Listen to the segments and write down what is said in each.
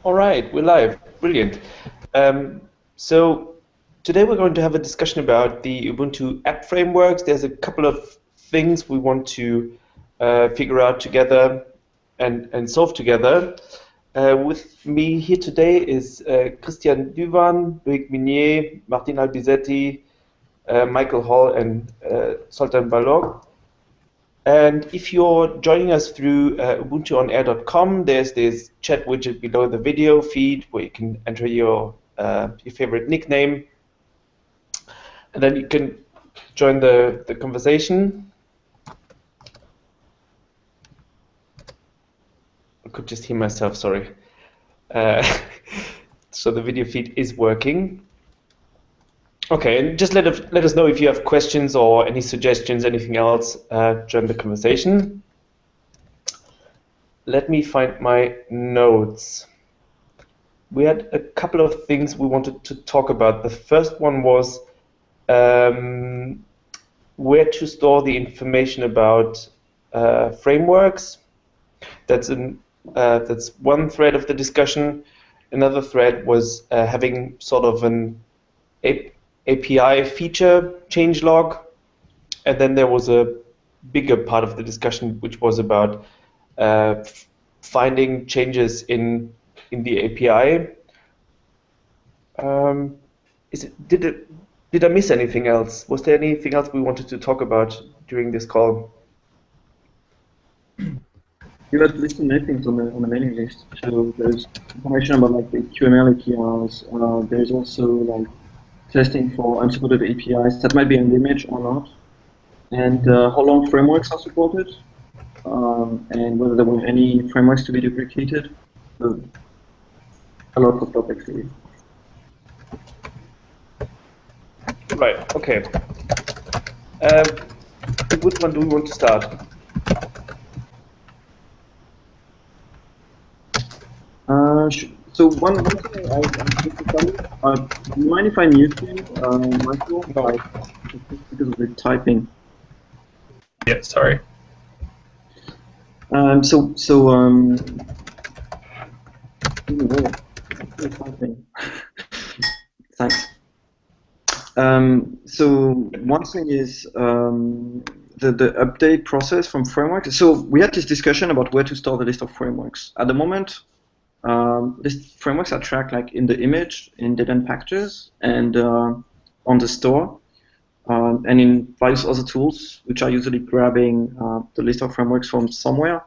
All right, we're live. Brilliant. So today we're going to have a discussion about the Ubuntu App Frameworks. There's a couple of things we want to figure out together and solve together. With me here today is Christian Duvan, Loïc Minier, Martin Albizetti, Michael Hall, and Sultan Balog. And if you're joining us through ubuntuonair.com, there's this chat widget below the video feed where you can enter your favorite nickname, and then you can join the conversation. I could just hear myself, sorry. So the video feed is working. Okay, and just let us know if you have questions or any suggestions, anything else during the conversation. Let me find my notes. We had a couple of things we wanted to talk about. The first one was where to store the information about frameworks. That's one thread of the discussion. Another thread was having sort of an API feature changelog, and then there was a bigger part of the discussion which was about finding changes in the API. Did I miss anything else? Was there anything else we wanted to talk about during this call? You had listed many things on the mailing list. So there's information about like the QML APIs. There's also like testing for unsupported APIs that might be an image or not, and how long frameworks are supported, and whether there were any frameworks to be duplicated. So a lot of topics really. Right. Okay. Which one do we want to start? So one thing I think to tell you, do you mind if I mute you, Michael? No. Like, because of the typing. Yeah, sorry. Thanks. So one thing is the update process from frameworks. So we had this discussion about where to store the list of frameworks. At the moment, these frameworks are tracked like in the image, in data and packages, and on the store, and in various other tools, which are usually grabbing the list of frameworks from somewhere.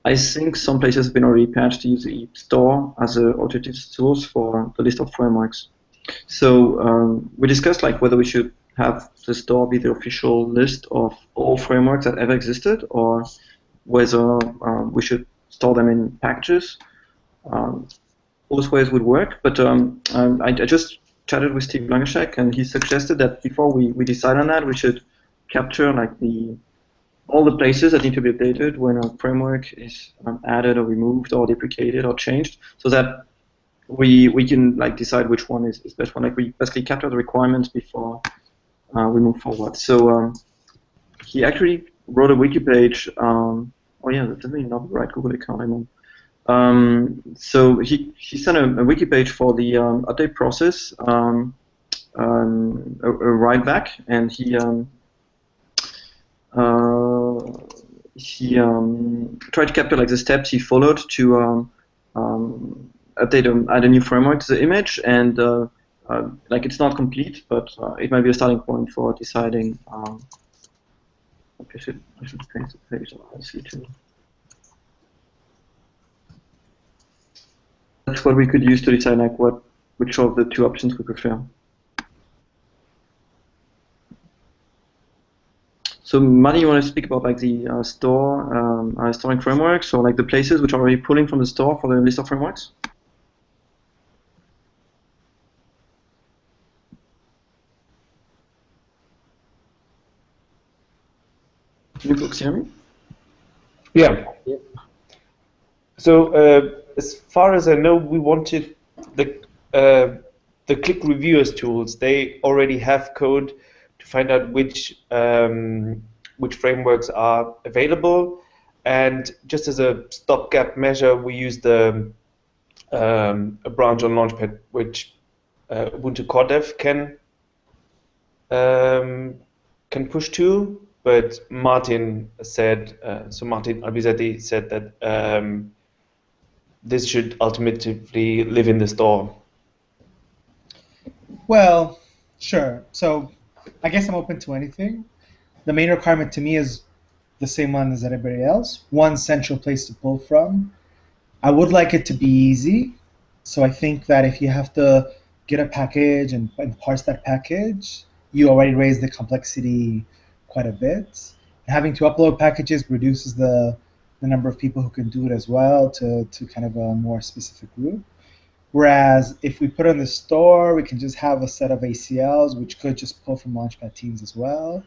I think some places have been already patched to use the store as an alternative tools for the list of frameworks. So we discussed like whether we should have the store be the official list of all frameworks that ever existed, or whether we should store them in packages. Both ways would work, but I just chatted with Steve Blankenshek, and he suggested that before we decide on that, we should capture like all the places that need to be updated when a framework is added or removed or deprecated or changed, so that we can like decide which one is best one. Like we basically capture the requirements before we move forward. So he actually wrote a wiki page. Oh yeah, that's definitely not the right Google account I'm on. So he sent a wiki page for the update process, a write back, and he tried to capture like the steps he followed to update add a new framework to the image, and like it's not complete, but it might be a starting point for deciding. I should paste the page. I'll see too. That's what we could use to decide like which of the two options we prefer. So, Martin, you want to speak about like the storing frameworks, or like the places which are already pulling from the store for the list of frameworks? Can you folks hear me? Yeah. So as far as I know, we wanted the click reviewers tools. They already have code to find out which frameworks are available, and just as a stopgap measure, we use the a branch on Launchpad which Ubuntu Core Dev um, can push to, but Martin said, so Martin Albizetti said that this should ultimately live in the store. Well, sure. So I guess I'm open to anything. The main requirement to me is the same one as everybody else. One central place to pull from. I would like it to be easy. So I think that if you have to get a package and parse that package, you already raise the complexity quite a bit. And having to upload packages reduces the number of people who can do it as well to kind of a more specific group. Whereas if we put it in the store, we can just have a set of ACLs, which could just pull from Launchpad teams as well.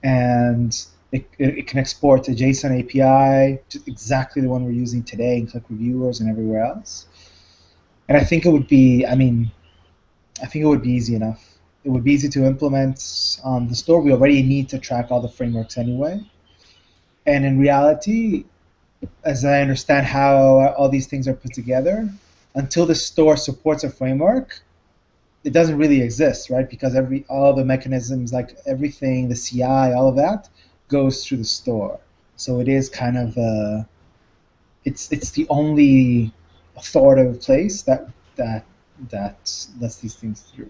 And it can export to JSON API, just exactly the one we're using today in Click Reviewers and everywhere else. And I think it would be, I think it would be easy enough. It would be easy to implement on the store. We already need to track all the frameworks anyway. And in reality, as I understand how all these things are put together, until the store supports a framework, it doesn't really exist, right? Because all the mechanisms, like everything, the CI, all of that, goes through the store. So it is kind of it's the only authoritative place that lets these things through.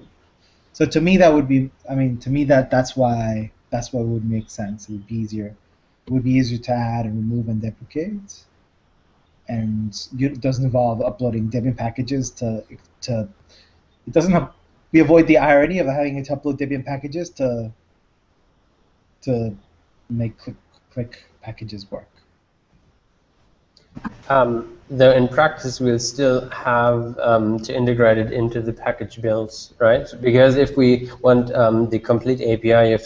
So to me, that would be, that's why it would make sense. It would be easier. It would be easier to add and remove and deprecate. And it doesn't involve uploading Debian packages to it doesn't have, we avoid the irony of having to upload Debian packages to make click packages work. Though in practice we'll still have to integrate it into the package builds, right? Because if we want the complete API of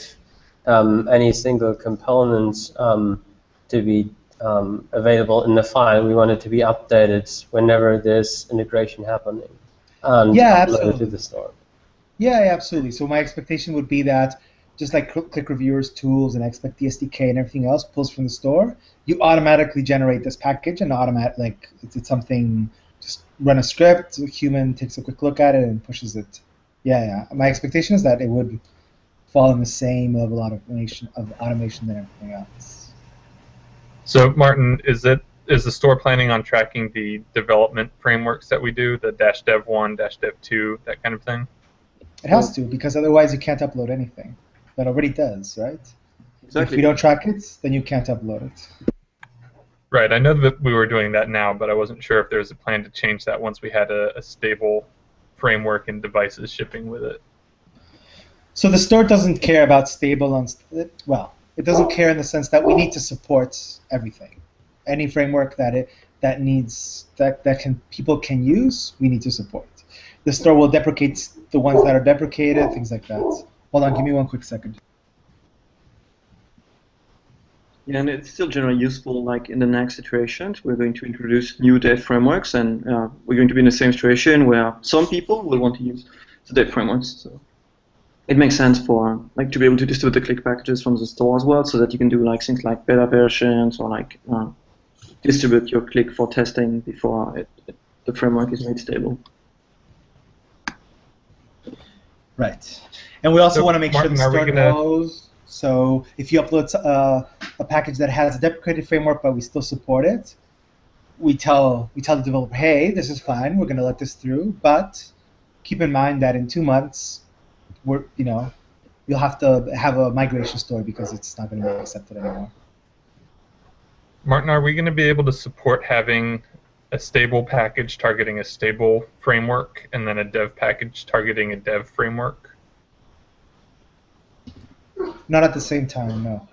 any single component to be available in the file, we want it to be updated whenever there's integration happening and uploaded to the store. Yeah, absolutely. So my expectation would be that just like Click Reviewers tools and expect the SDK and everything else pulls from the store, you automatically generate this package and it's something, just run a script, a human takes a quick look at it and pushes it. Yeah. My expectation is that it would fall in the same level of automation than everything else. So Martin, is the store planning on tracking the development frameworks that we do, the -dev1, -dev2, that kind of thing? It has to, because otherwise you can't upload anything. That already does, right? Exactly. If you don't track it, then you can't upload it. Right. I know that we were doing that now, but I wasn't sure if there was a plan to change that once we had a stable framework and devices shipping with it. So the store doesn't care about stable it doesn't care in the sense that we need to support everything. Any framework that people can use, we need to support. The store will deprecate the ones that are deprecated, things like that. Hold on, give me one quick second. Yeah, and it's still generally useful, like in the next iterations, we're going to introduce new dev frameworks, and we're going to be in the same situation where some people will want to use the dev frameworks. So it makes sense for to be able to distribute the click packages from the store as well, so that you can do things like beta versions or distribute your click for testing before the framework is made stable. Right. And we also want to make Martin, sure the store knows. So if you upload a package that has a deprecated framework but we still support it, we tell the developer, hey, this is fine, we're going to let this through, but keep in mind that in 2 months, you'll have to have a migration story because it's not going to be accepted anymore. Martin, are we going to be able to support having a stable package targeting a stable framework and then a dev package targeting a dev framework? Not at the same time, no.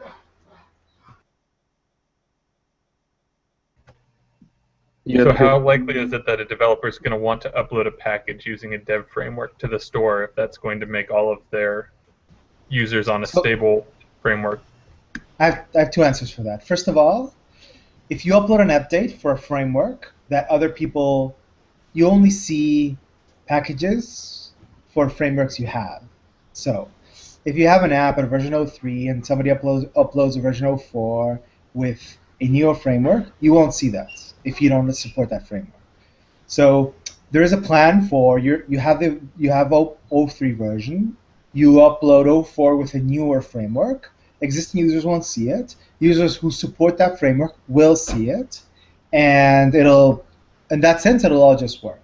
Yeah, so how likely is it that a developer is going to want to upload a package using a dev framework to the store if that's going to make all of their users on a stable framework? I have two answers for that. First of all, if you upload an update for a framework that other people, you only see packages for frameworks you have. So if you have an app at version 03 and somebody uploads a version 04 with a newer framework, you won't see that if you don't support that framework. So there is a plan for you have O3 version. You upload O4 with a newer framework. Existing users won't see it. Users who support that framework will see it, and in that sense, it'll all just work.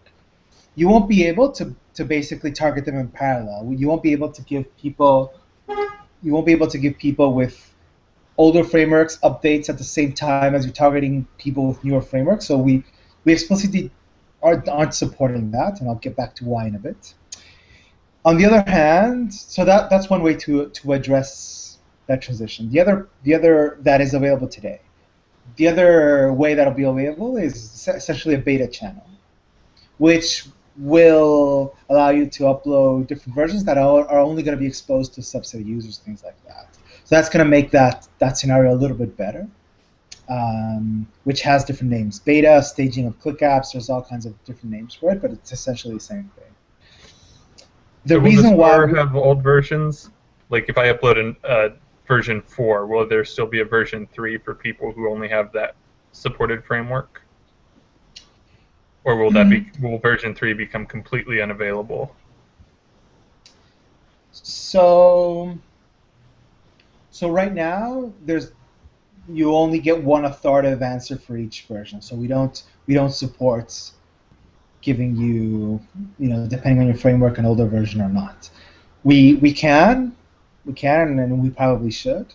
You won't be able to basically target them in parallel. You won't be able to give people with older frameworks updates at the same time as you're targeting people with newer frameworks. So we explicitly aren't supporting that, and I'll get back to why in a bit. On the other hand, so that's one way to address that transition. The other that is available today. The other way that'll be available is essentially a beta channel, which will allow you to upload different versions that are only going to be exposed to a subset of users, things like that. So that's going to make that scenario a little bit better, which has different names. Beta, staging of click apps, there's all kinds of different names for it, but it's essentially the same thing. So will the store have old versions? Like if I upload a version 4, will there still be a version 3 for people who only have that supported framework? Or will will version 3 become completely unavailable? So right now you only get one authoritative answer for each version. So we don't support giving you, depending on your framework, an older version or not. We can, and we probably should.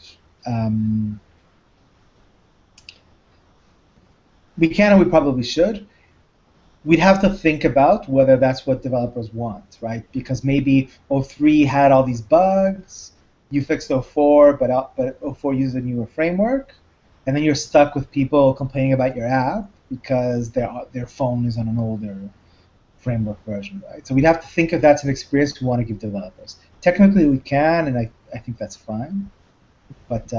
We can and we probably should. We'd have to think about whether that's what developers want, right? Because maybe O3 had all these bugs, you fixed O4, but O4 used a newer framework, and then you're stuck with people complaining about your app because their phone is on an older framework version, right? So we'd have to think if that's an experience we want to give developers. Technically we can, and I think that's fine, but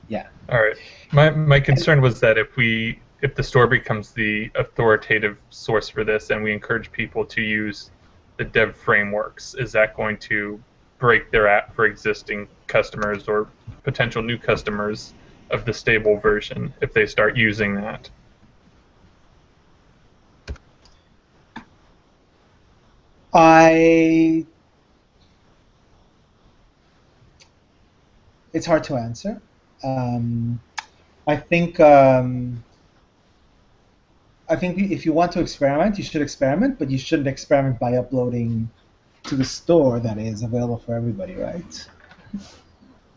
yeah. All right. My concern was that if the store becomes the authoritative source for this and we encourage people to use the dev frameworks, is that going to break their app for existing customers or potential new customers of the stable version if they start using that? It's hard to answer. I think if you want to experiment, you should experiment, but you shouldn't experiment by uploading to the store that is available for everybody, right?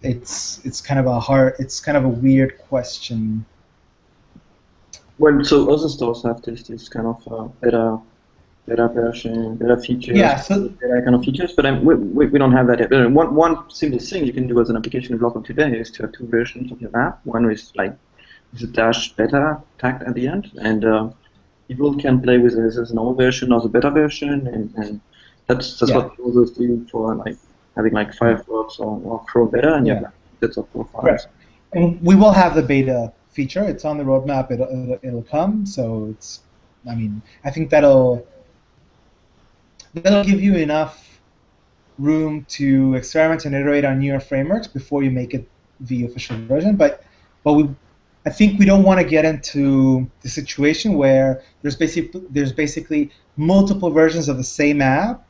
It's kind of a weird question. Well, so other stores have this kind of better version, better features, better kind of features, but we don't have that yet. One simple thing you can do as an application developer today is to have two versions of your app. One is like the dash beta tagged at the end, and people can play with this as an old version or the beta version, and that's what users do for like having like Firefox or Chrome beta, and that's of profiles. Right. And we will have the beta feature. It's on the roadmap. It'll come. So I think that'll give you enough room to experiment and iterate on newer frameworks before you make it the official version. But I think we don't want to get into the situation where there's basically multiple versions of the same app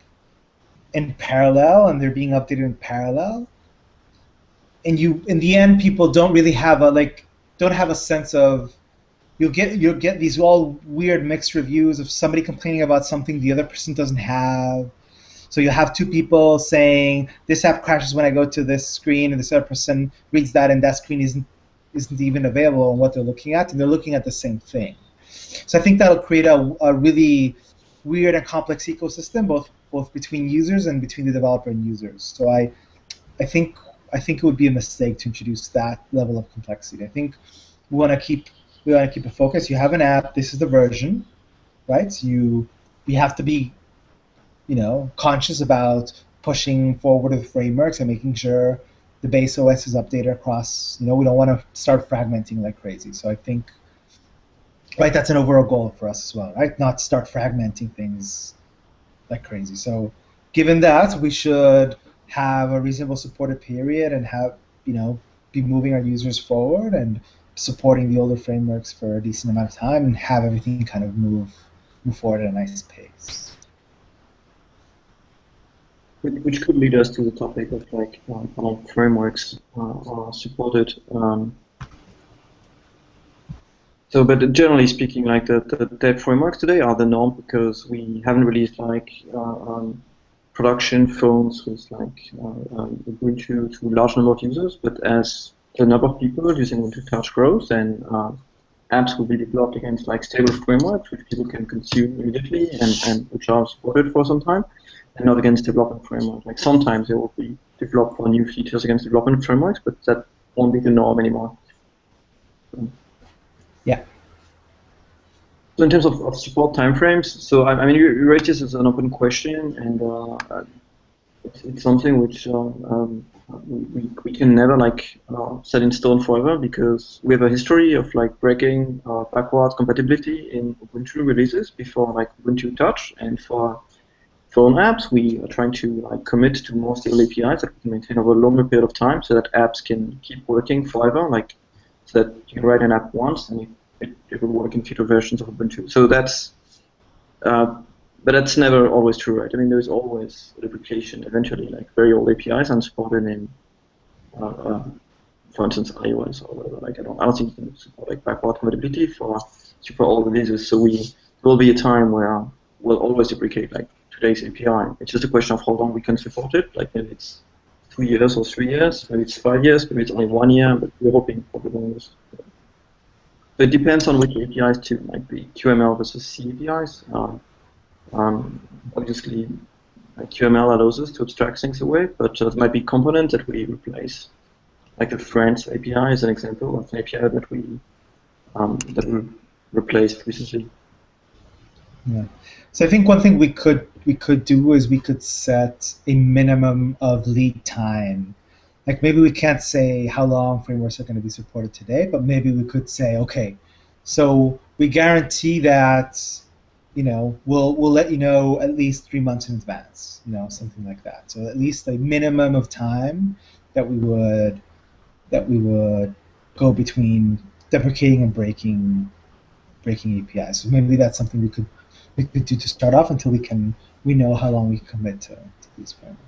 in parallel, and they're being updated in parallel. And in the end, people don't really have a sense of. You'll get these all weird mixed reviews of somebody complaining about something the other person doesn't have. So you'll have two people saying this app crashes when I go to this screen, and this other person reads that, and that screen isn't even available on what they're looking at, and they're looking at the same thing. So I think that'll create a really weird and complex ecosystem, both between users and between the developer and users. So I think it would be a mistake to introduce that level of complexity. I think we want to keep it focused. You have an app. This is the version, right? So you have to be, conscious about pushing forward with frameworks and making sure the base OS is updated across. We don't want to start fragmenting like crazy. So I think, right, that's an overall goal for us as well, right? Not start fragmenting things like crazy. So given that, we should have a reasonable supported period and have, be moving our users forward and supporting the older frameworks for a decent amount of time and have everything kind of move forward at a nice pace. Which could lead us to the topic of like how frameworks are supported. But generally speaking, like the dev frameworks today are the norm because we haven't released like production phones with like Ubuntu to a large number of users. But as the number of people using Ubuntu Touch grows, then apps will be developed against like stable frameworks which people can consume immediately and which are supported for some time, and not against development frameworks. Like sometimes they will be developed for new features against development frameworks, but that won't be the norm anymore. Yeah. So in terms of support timeframes, so I mean, you raised this as an open question, and it's something which we can never like set in stone forever because we have a history of like breaking backwards compatibility in Ubuntu releases before like Ubuntu Touch, and for phone apps we are trying to like commit to more stable APIs that we can maintain over a longer period of time, so that apps can keep working forever, like so that you can write an app once and it will work in future versions of Ubuntu. So that's but that's never always true, right? I mean, there's always duplication eventually, like very old APIs unsupported in, for instance, iOS or whatever. Like I don't think you can support like backward compatibility for super old releases. So there will be a time where we'll always duplicate like today's API. It's just a question of how long we can support it. Like maybe it's 2 years or 3 years, maybe it's 5 years, maybe it's only 1 year, but we're hoping for the longest. So it depends on which APIs too, like the QML versus C APIs. Obviously, QML allows us to abstract things away, but there might be components that we replace. Like the friends API is an example of an API that we replaced recently. Yeah. So I think one thing we could do is we could set a minimum of lead time. Like maybe we can't say how long frameworks are going to be supported today, but maybe we could say, okay, so we guarantee that, we'll let you know at least 3 months in advance, something like that. So at least a minimum of time that we would go between deprecating and breaking APIs. So maybe that's something we could do to start off until we know how long we commit to these frameworks.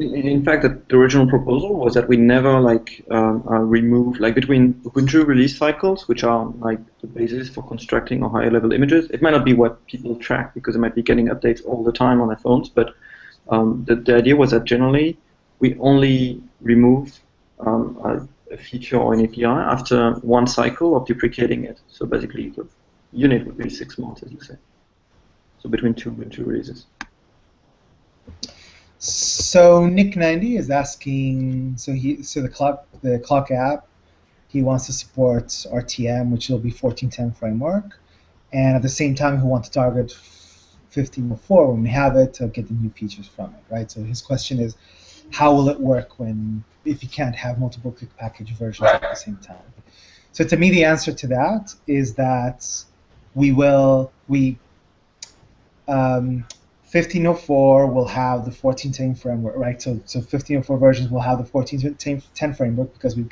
In fact, the original proposal was that we never remove between Ubuntu release cycles, which are like the basis for constructing or higher level images. It might not be what people track because they might be getting updates all the time on their phones, but the idea was that generally we only remove a feature or an API after one cycle of deprecating it. So basically, the unit would be 6 months, as you say. So between two Ubuntu releases. So Nick90 is asking. So the clock app, he wants to support RTM, which will be 1410 framework, and at the same time he wants to target 1504 when we have it to get the new features from it, right? So his question is, how will it work if you can't have multiple click package versions at the same time? So to me, the answer to that is that 1504 will have the 1410 framework, right? So 1504 versions will have the 1410 framework because we're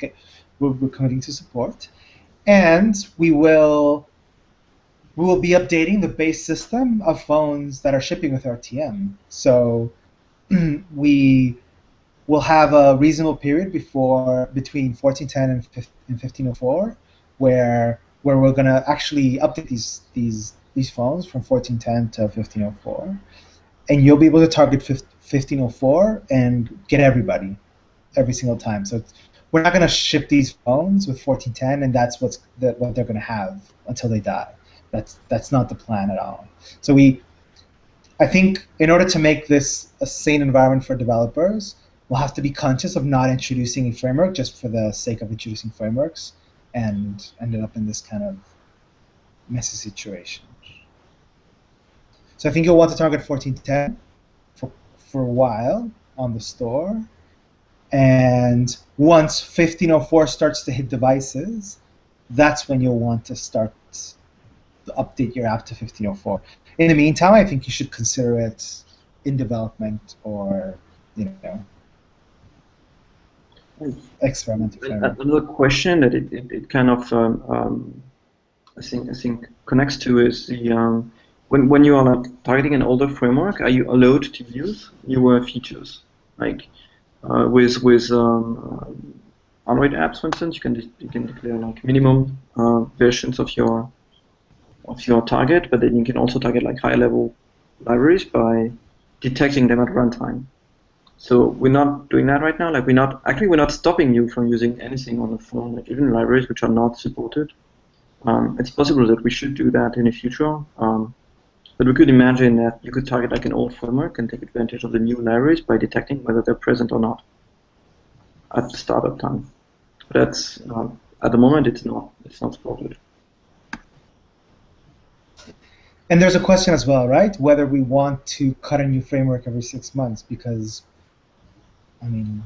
committing to support, and we will be updating the base system of phones that are shipping with RTM. So we will have a reasonable period between 1410 and 1504 where we're going to actually update these phones from 1410 to 1504, and you'll be able to target 1504 and get everybody every single time. So we're not going to ship these phones with 1410, and that's what they're going to have until they die. That's not the plan at all. So I think in order to make this a sane environment for developers, we'll have to be conscious of not introducing a framework just for the sake of introducing frameworks and ended up in this kind of messy situation. So I think you'll want to target 1410 for a while on the store, and once 1504 starts to hit devices, that's when you'll want to start to update your app to 1504. In the meantime, I think you should consider it in development or experimental framework. Another question that it kind of I think connects to is the when you are like targeting an older framework, are you allowed to use newer features? Like with Android apps, for instance, you can declare like minimum versions of your target, but then you can also target like higher level libraries by detecting them at runtime. So we're not doing that right now. Like we're not stopping you from using anything on the phone, like even libraries which are not supported. It's possible that we should do that in the future, but we could imagine that you could target like an old framework and take advantage of the new libraries by detecting whether they're present or not at the startup time. But that's at the moment it's not supported. And there's a question as well, right? Whether we want to cut a new framework every 6 months, because, I mean,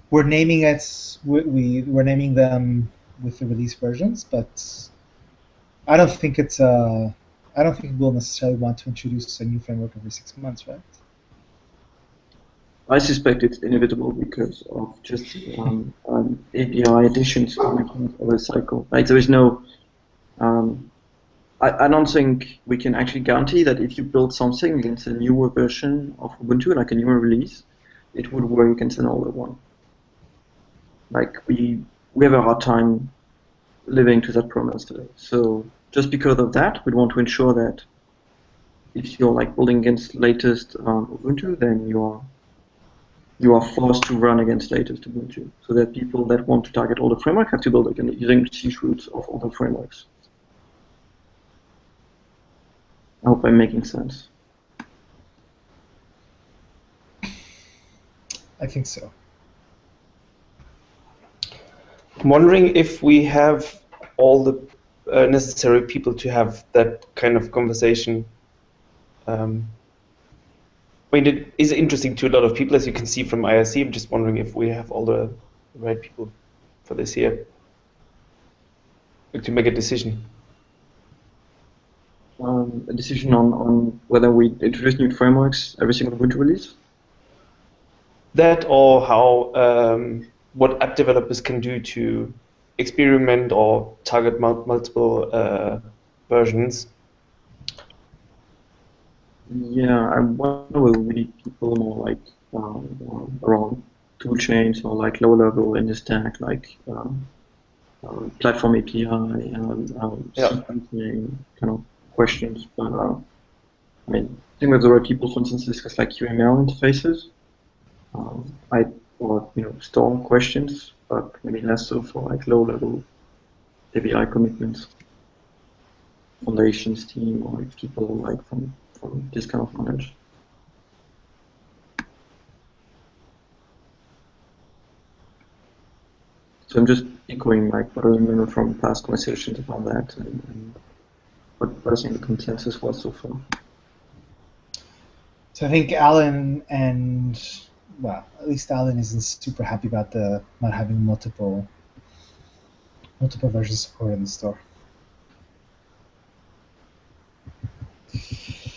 we're naming it, we're naming them with the release versions, but I don't think we'll necessarily want to introduce a new framework every 6 months, right? I suspect it's inevitable because of just API additions coming over the cycle. Like there is no I don't think we can actually guarantee that if you build something against a newer version of Ubuntu, like a newer release, it would work against an older one. Like we have a hard time living to that promise today. So just because of that, we want to ensure that if you're like building against latest Ubuntu, then you are forced to run against latest Ubuntu, so that people that want to target older framework have to build again using C roots of older frameworks. I hope I'm making sense. I think so. I'm wondering if we have all the necessary people to have that kind of conversation. I mean, it is interesting to a lot of people, as you can see from IRC. I'm just wondering if we have all the right people for this here to make a decision. A decision on whether we introduce new frameworks every single Ubuntu release? That, or how what app developers can do to experiment or target multiple versions. Yeah, I wonder whether we need people more like around tool chains or like low level in the stack, like platform API, sequencing kind of questions. But I mean, I think with the right people, for instance, discuss like UML interfaces, or store questions, but maybe less so for like low level API commitments. Foundations team or people like from this kind of knowledge. So I'm just echoing like what I remember from past conversations about that and what I think the consensus was so far. So I think Alan well, at least Alan isn't super happy about the not having multiple versions supported in the store.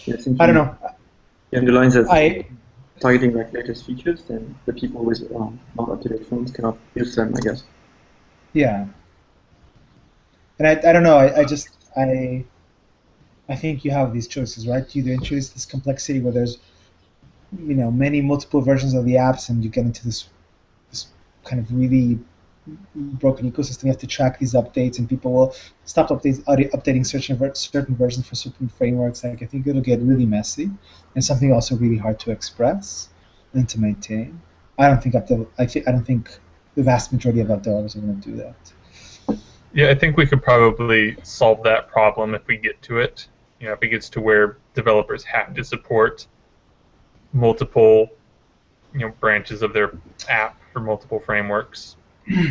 Yeah, I don't know. He underlines that targeting like latest features, then the people with not up-to-date phones cannot use them, I guess. Yeah. And I don't know. I think you have these choices, right? You either introduce this complexity where there's many multiple versions of the apps, and you get into this kind of really broken ecosystem. You have to track these updates, and people will stop updating certain versions for certain frameworks. Like I think it'll get really messy, and something also really hard to express and to maintain. I don't think the vast majority of app developers are going to do that. Yeah, I think we could probably solve that problem if we get to it. If it gets to where developers have to support multiple, branches of their app for multiple frameworks.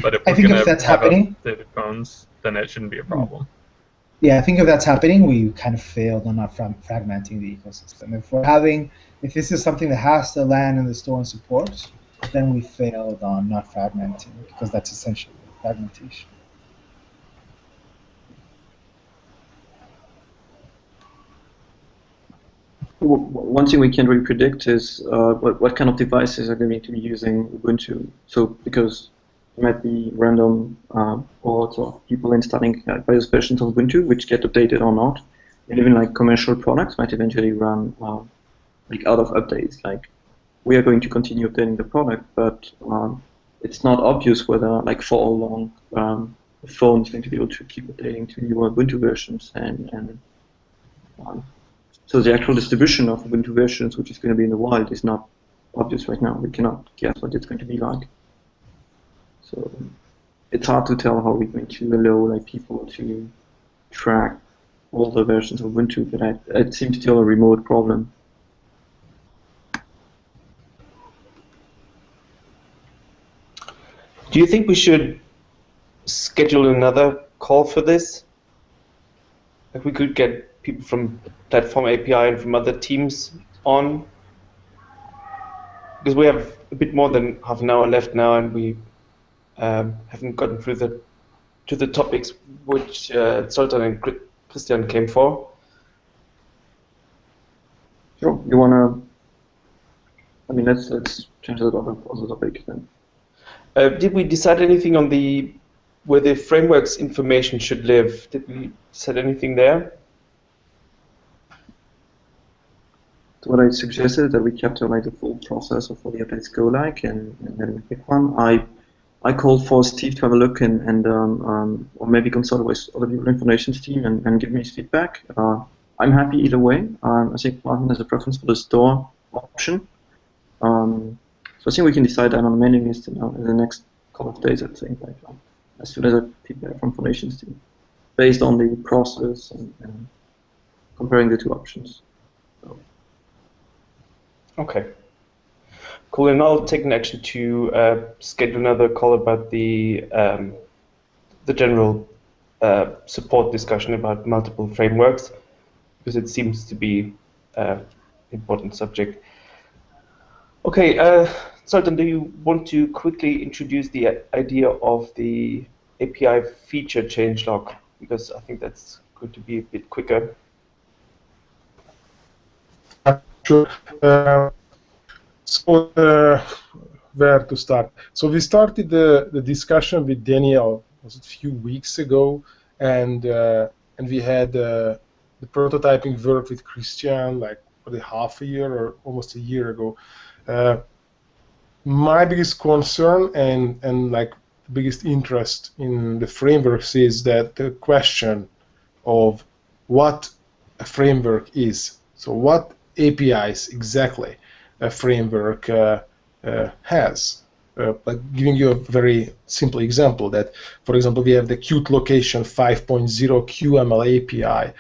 But if we're going to have updated phones, then it shouldn't be a problem. Yeah, I think if that's happening, we kind of failed on not fragmenting the ecosystem. If this is something that has to land in the store and support, then we failed on not fragmenting, because that's essentially fragmentation. One thing we can't really predict is what kind of devices are going to be using Ubuntu. So because there might be random cohorts of people installing various versions of Ubuntu which get updated or not. And even like commercial products might eventually run like out of updates. Like we are going to continue updating the product, but it's not obvious whether like for how long the phone is going to be able to keep updating to newer Ubuntu versions, and so the actual distribution of Ubuntu versions, which is going to be in the wild, is not obvious right now. We cannot guess what it's going to be like. So it's hard to tell how we're going to allow like people to track all the versions of Ubuntu, but it seems still a remote problem. Do you think we should schedule another call for this? Like we could get people from Platform API and from other teams on? Because we have a bit more than half an hour left now, and we haven't gotten through to the topics which Zoltan and Christian came for. Sure. You wanna? I mean, let's change the topic then. Did we decide anything on where the framework's information should live? Did we decide anything there? So what I suggested is that we capture like the full process of what the updates go like, and then we pick one. I called for Steve to have a look and or maybe consult with other people in Foundation's team and give me his feedback. I'm happy either way. I think Martin has a preference for the store option. So I think we can decide that on the mailing list in the next couple of days, I think, as soon as I feedback from Foundation's team, based on the process and comparing the two options. So. Okay. Cool, and I'll take an action to schedule another call about the general support discussion about multiple frameworks, because it seems to be an important subject. Okay, Sultan, do you want to quickly introduce the idea of the API feature changelog? Because I think that's going to be a bit quicker. Sure. Where to start? So we started the discussion with Daniel a few weeks ago, and we had the prototyping work with Christian like probably half a year or almost a year ago. My biggest concern and like biggest interest in the frameworks is that the question of what a framework is. So what APIs exactly a framework has. Like giving you a very simple example that, for example, we have the Qt location 5.0 QML API.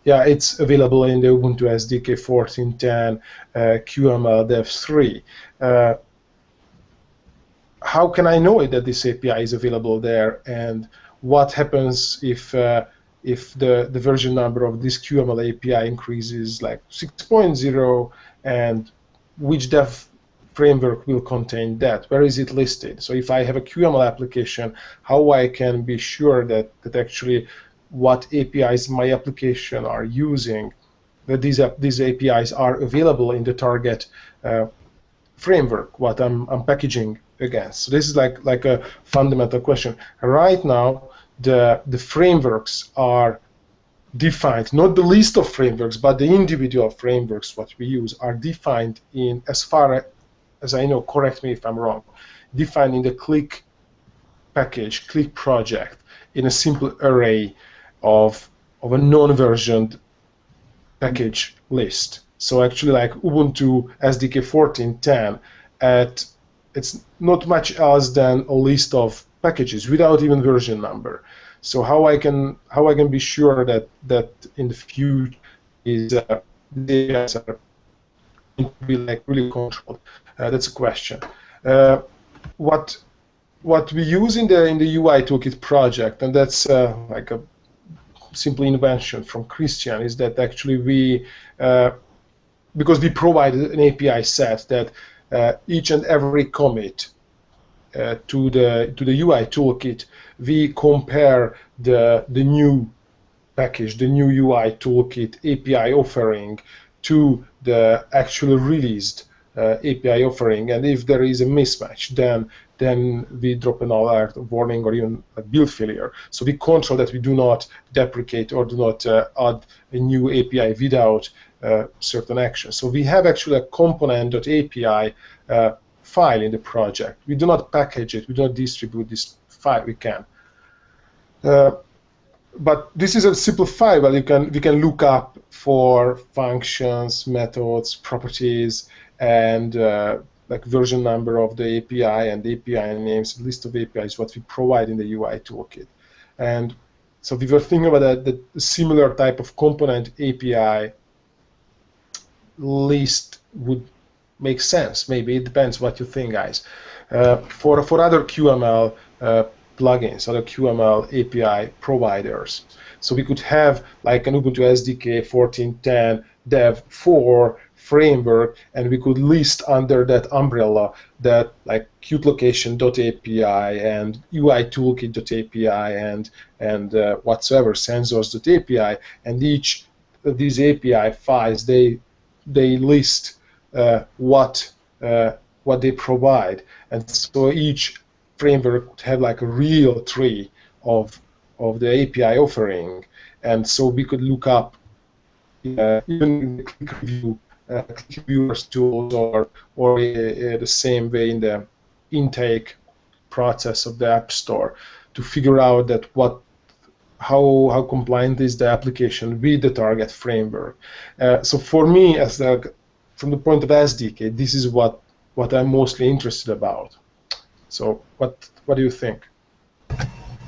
Yeah, it's available in the Ubuntu SDK 14.10 QML Dev 3. How can I know that this API is available there, and what happens if the version number of this QML API increases like 6.0, and which dev framework will contain that? Where is it listed? So if I have a QML application, how I can be sure that actually what APIs my application are using, that these APIs are available in the target framework, what I'm packaging against. So this is like a fundamental question. Right now, the frameworks are defined, not the list of frameworks, but the individual frameworks what we use are defined in, as far as I know, correct me if I'm wrong, defined in the click package, click project, in a simple array of a non-versioned package list. So actually, like Ubuntu SDK 14.10, it's not much else than a list of packages without even version number. So how I can be sure that in the future is the APIs are going to be like really controlled? That's a question. What we use in the UI Toolkit project, and that's like a simple invention from Christian, is that actually we, because we provided an API set that each and every commit to the UI Toolkit, we compare the new package, the new UI Toolkit API offering to the actually released API offering, and if there is a mismatch, then we drop an alert, warning, or even a build failure. So we control that we do not deprecate or do not add a new API without certain action. So we have actually a component.api file in the project. We do not package it. We don't distribute this file. We can. But this is a simple file where we can look up for functions, methods, properties, and like version number of the API and API names, list of APIs, what we provide in the UI toolkit. And so we were thinking about that similar type of component API list would make sense. Maybe it depends what you think, guys. For other QML plugins, other QML API providers. So we could have like an Ubuntu SDK 14.10 Dev 4 framework, and we could list under that umbrella that like QtLocation.api and UI Toolkit.api and whatsoever sensors.api, and each of these API files they list what they provide, and so each framework would have like a real tree of the API offering, and so we could look up even in the quick review reviewers tools or the same way in the intake process of the App Store to figure out that how compliant is the application with the target framework. So for me, from the point of SDK, this is what I'm mostly interested about. So what do you think?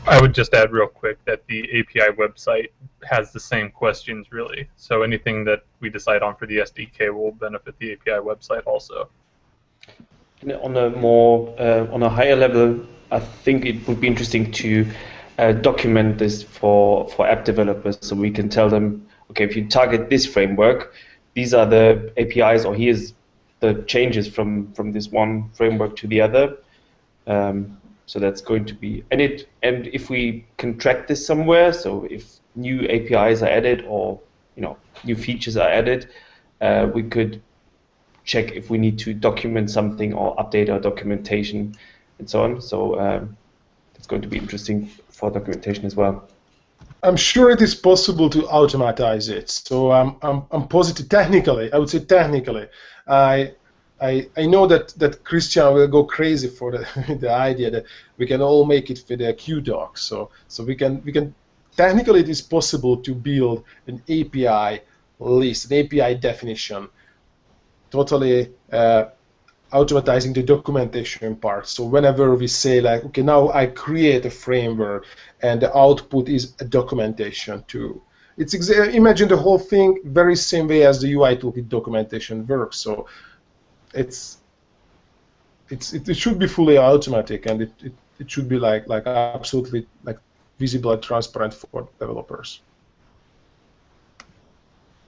I would just add real quick that the API website has the same questions, really. So anything that we decide on for the SDK will benefit the API website also. On a higher level, I think it would be interesting to document this for app developers, so we can tell them, okay, if you target this framework, these are the APIs, or here's the changes from this one framework to the other. So that's going to be, and if we can track this somewhere, so if new APIs are added or new features are added, we could check if we need to document something or update our documentation and so on. So it's going to be interesting for documentation as well. I'm sure it is possible to automatize it. So I'm positive. Technically, I would say technically, I know that Christian will go crazy for the idea that we can all make it with a QDoc. So we can technically it is possible to build an API list, an API definition, totally automatizing the documentation part. So whenever we say like, okay, now I create a framework and the output is a documentation too. It's imagine the whole thing very same way as the UI Toolkit documentation works. So it should be fully automatic, and it should be like absolutely like visible and transparent for developers.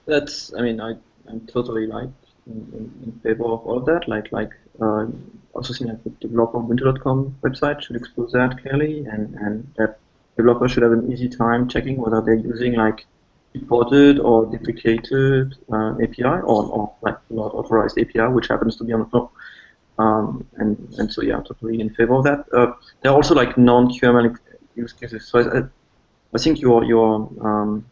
I'm totally in favor of all of that. Also think that the developer Ubuntu.com website should expose that clearly, and that developers should have an easy time checking whether they're using like supported or deprecated API or like not authorized API, which happens to be on the floor. And so yeah, totally in favor of that. There are also like non-QML use cases. So I think you're the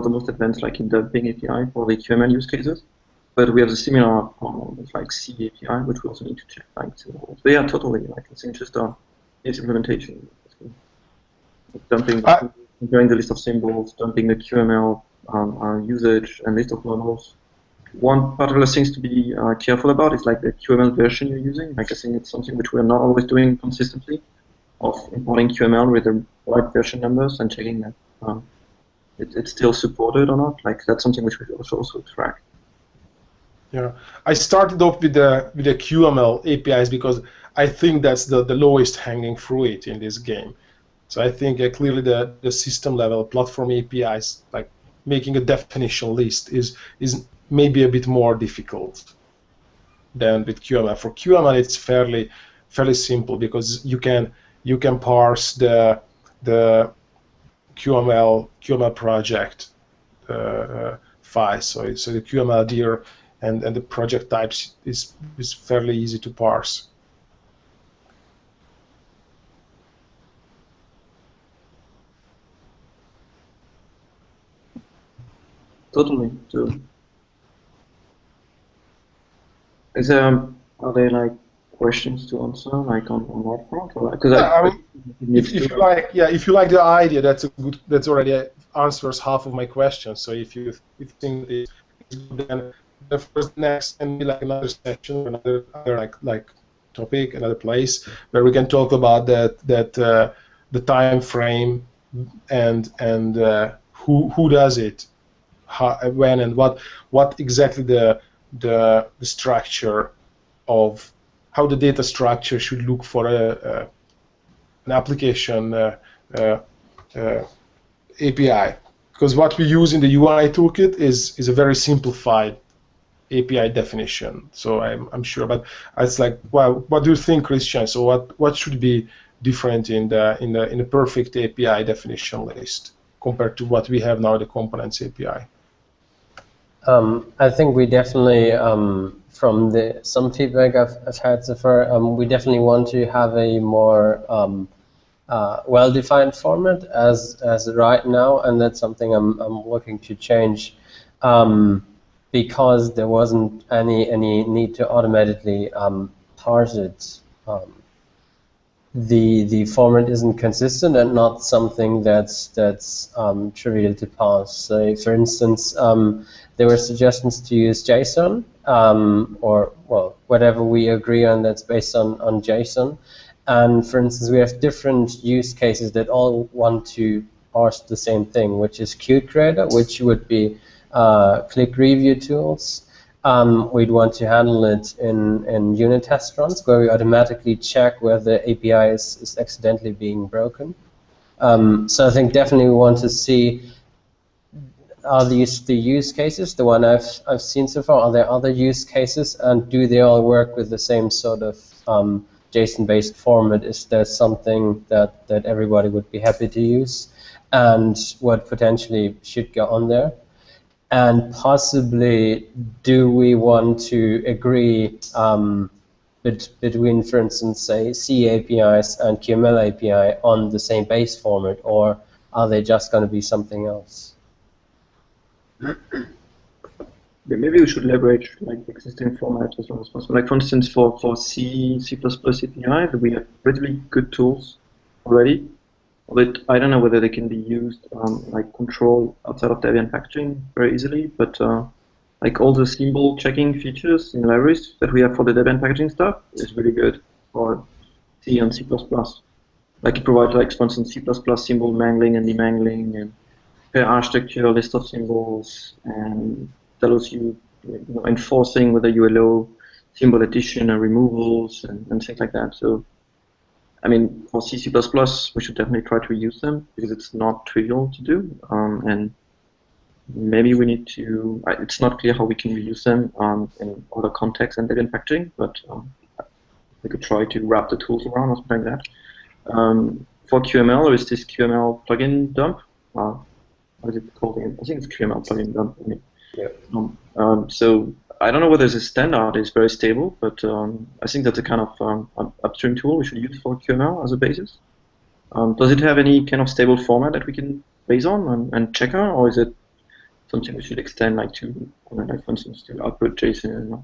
most advanced like in dumping API for the QML use cases. But we have a similar like C API, which we also need to check. So yeah, totally. Like it's just its implementation. Dumping, comparing the list of symbols, dumping the QML usage and list of models. One particular things to be careful about is like the QML version you're using. Like I think it's something which we're not always doing consistently, of importing QML with the right version numbers and checking that it's still supported or not. Like that's something which we also track. Yeah, I started off with the QML APIs because I think that's the lowest hanging fruit in this game. So I think clearly the system level platform APIs, like making a definition list, is maybe a bit more difficult than with QML. For QML, it's fairly simple because you can parse the QML project file. So the QML dir and the project types is fairly easy to parse. Totally. So, are there like questions to answer, like on that front, or because if you like, if you like the idea, that's already answers half of my question. So if you think it's good, then the first next can be like another session, another like topic, another place where we can talk about the time frame and who does it, how, when, and what exactly the structure of how the data structure should look for an application API. Because what we use in the UI toolkit is a very simplified API definition. So I'm sure, but it's like, well, what do you think, Christian? So what should be different in the perfect API definition list compared to what we have now, the components API? I think we definitely, from some feedback I've had so far, we definitely want to have a more well-defined format as right now, and that's something I'm looking to change, because there wasn't any need to automatically parse it. The format isn't consistent and not something that's trivial to parse. So, for instance, there were suggestions to use JSON, or well, whatever we agree on that's based on JSON. And for instance, we have different use cases that all want to parse the same thing, which is Qt Creator, which would be click review tools. We'd want to handle it in unit test runs, where we automatically check whether the API is accidentally being broken. So I think definitely we want to see, are these the use cases, the one I've seen so far? Are there other use cases, and do they all work with the same sort of JSON-based format? Is there something that everybody would be happy to use, and what potentially should go on there? And possibly, do we want to agree between, for instance, say C APIs and QML API on the same base format, or are they just going to be something else? Maybe we should leverage like existing formats as long as possible. Like for instance, for C, C++ API, we have really good tools already. But I don't know whether they can be used like control outside of Debian packaging very easily. But like all the symbol checking features in libraries that we have for the Debian packaging stuff is really good for C and C++. Like it provides, like for instance, C++ symbol mangling and demangling, and per architecture list of symbols, and tells you, enforcing whether you allow symbol addition and removals and things like that. So, I mean, for C, C++, we should definitely try to use them because it's not trivial to do, and maybe we need to. It's not clear how we can reuse them in other contexts and Debian packaging, but we could try to wrap the tools around or something like that. For QML, there is this QML plugin dump. What is it called again? I think it's QML plugin dump. Yeah. So I don't know whether it's a standard. It's very stable, but I think that's a kind of upstream tool we should use for QML as a basis. Does it have any kind of stable format that we can base on and checker, or is it something we should extend, like to, like for instance, to output JSON?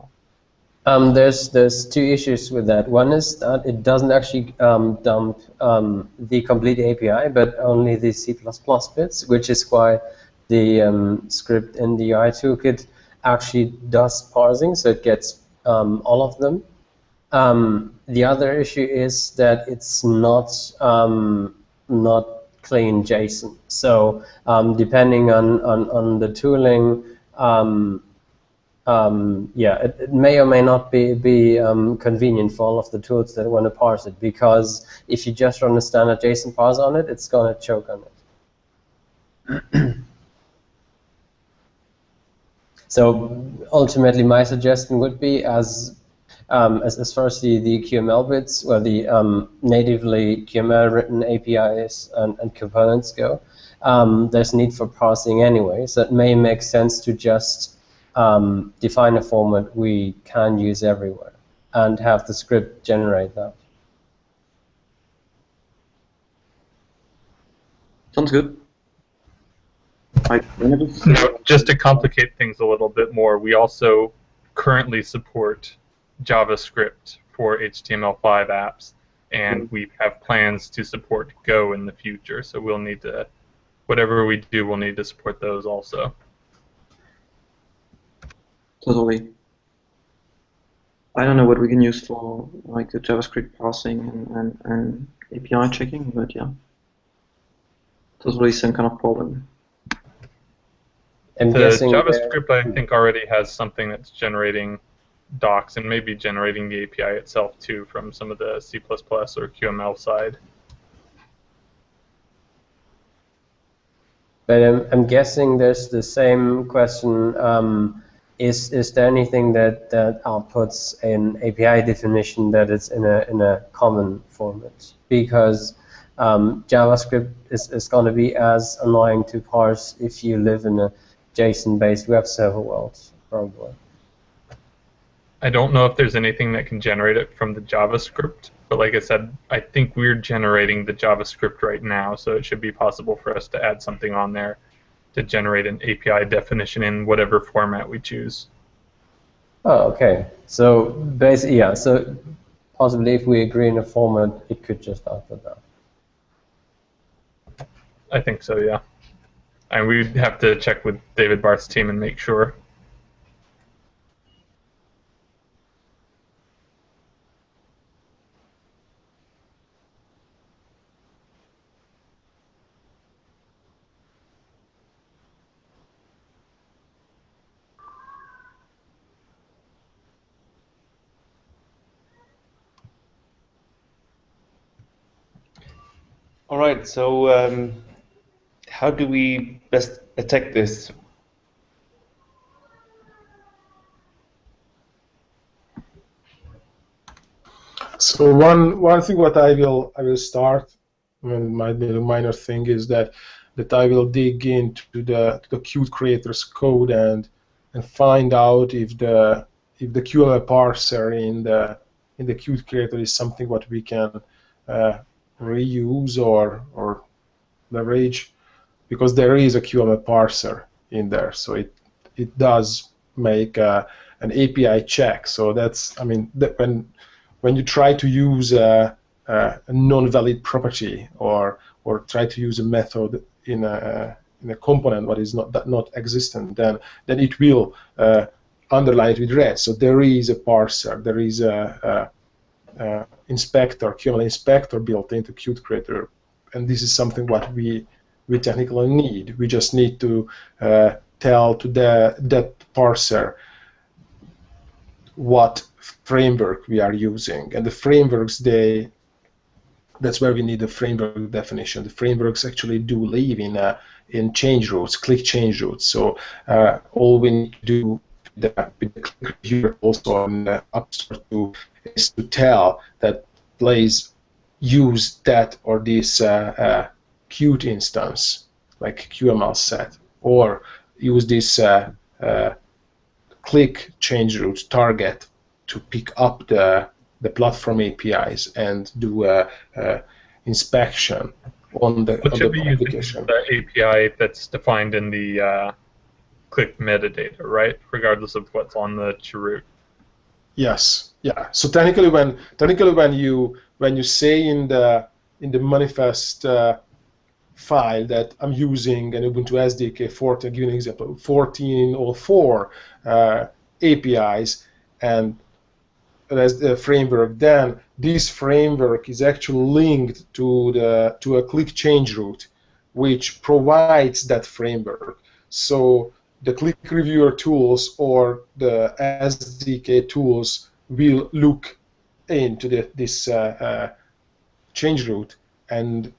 There's two issues with that. One is that it doesn't actually dump the complete API, but only the C++ bits, which is why the script in the UI toolkit actually does parsing, so it gets all of them. The other issue is that it's not clean JSON. So depending on the tooling, it may or may not be convenient for all of the tools that want to parse it, because if you just run a standard JSON parse on it, it's going to choke on it. So ultimately, my suggestion would be, as far as the QML bits, or the natively QML written APIs and components go, there's need for parsing anyway. So it may make sense to just define a format we can use everywhere and have the script generate that. Sounds good. Just to complicate things a little bit more, we also currently support JavaScript for HTML5 apps, and we have plans to support Go in the future. So we'll need to, whatever we do, we'll need to support those also. Totally. I don't know what we can use for like the JavaScript parsing and API checking, but yeah, totally same kind of problem. I'm the guessing JavaScript, I think, already has something that's generating docs and maybe generating the API itself too from some of the C++ or QML side. But I'm guessing there's the same question. Is there anything that outputs an API definition that it's in a common format? Because JavaScript is going to be as annoying to parse if you live in a JSON-based web server world, probably. I don't know if there's anything that can generate it from the JavaScript, but like I said, I think we're generating the JavaScript right now, so it should be possible for us to add something on there to generate an API definition in whatever format we choose. Oh, okay. So basically, yeah. So possibly, if we agree in a format, it could just output that. I think so, yeah. And we'd have to check with David Barth's team and make sure. All right, so how do we best attack this? So one thing what I will start, might be a minor thing, is that I will dig into the Qt creator's code and find out if the QML parser in the Qt creator is something what we can reuse or leverage, because there is a QML parser in there, so it does make an API check. So that's, I mean, when you try to use a non-valid property or try to use a method in a component that is not existent, then it will underline it with red. So there is a parser, there is a inspector, QML inspector built into Qt Creator, and this is something what we technically need. We just need to tell to that parser what framework we are using, and the frameworks, that's where we need the framework definition. The frameworks actually do live in change routes, click change routes. So all we need to do with the click reviewer also on the App Store is to tell that please use that or this Qt instance, like QML set, or use this click change route target to pick up the platform APIs and do a inspection on the application. The API that's defined in the click metadata, right? Regardless of what's on the route. Yes. Yeah. So technically, when you say in the manifest file that I'm using an Ubuntu SDK 14, I'll give you an example, 14.04 APIs, and as the framework, then this framework is actually linked to a click change route, which provides that framework. So the click reviewer tools or the SDK tools will look into this change route and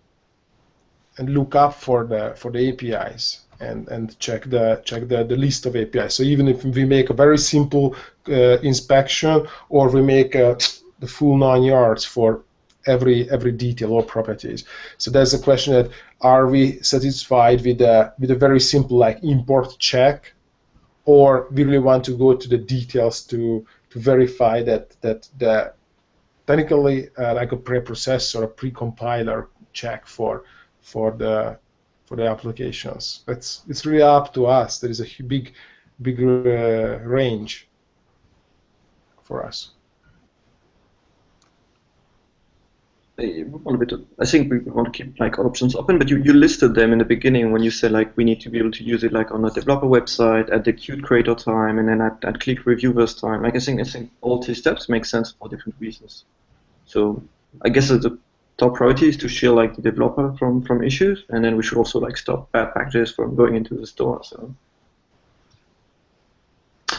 look up for the APIs and check the list of APIs. So even if we make a very simple inspection, or we make the full 9 yards for every detail or properties. So there's a question that, are we satisfied with a very simple like import check or we really want to go to the details to verify that the technically like a preprocessor, a precompiler check for the applications. It's really up to us. There is a big range for us. I think we want to keep like options open, but you listed them in the beginning when you said like we need to be able to use it like on a developer website, at the Qt creator time, and then at click reviewers time. Like I think all these steps make sense for different reasons. So I guess the top priority is to shield like the developer from issues, and then we should also like stop bad packages from going into the store. So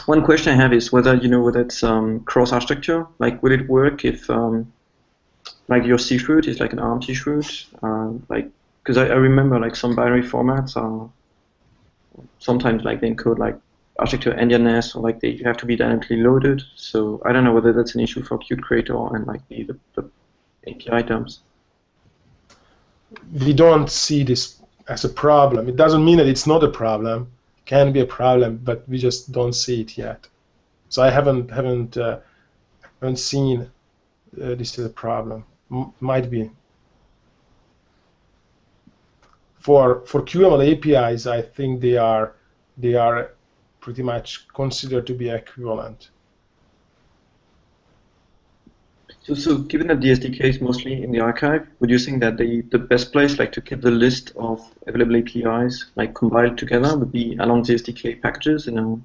one question I have is whether it's cross architecture. Like, will it work if like your C root is like an ARM C root, like because I remember like some binary formats are sometimes like they encode like architecture endianness, or like they have to be dynamically loaded. So I don't know whether that's an issue for Qt Creator and like the API terms. We don't see this as a problem. It doesn't mean that it's not a problem. It can be a problem, but we just don't see it yet. So I haven't seen this is a problem. Might be. For QML APIs, I think they are pretty much considered to be equivalent. So given that the SDK is mostly in the archive, would you think that the best place like to keep the list of available APIs like compiled together would be along the SDK packages in a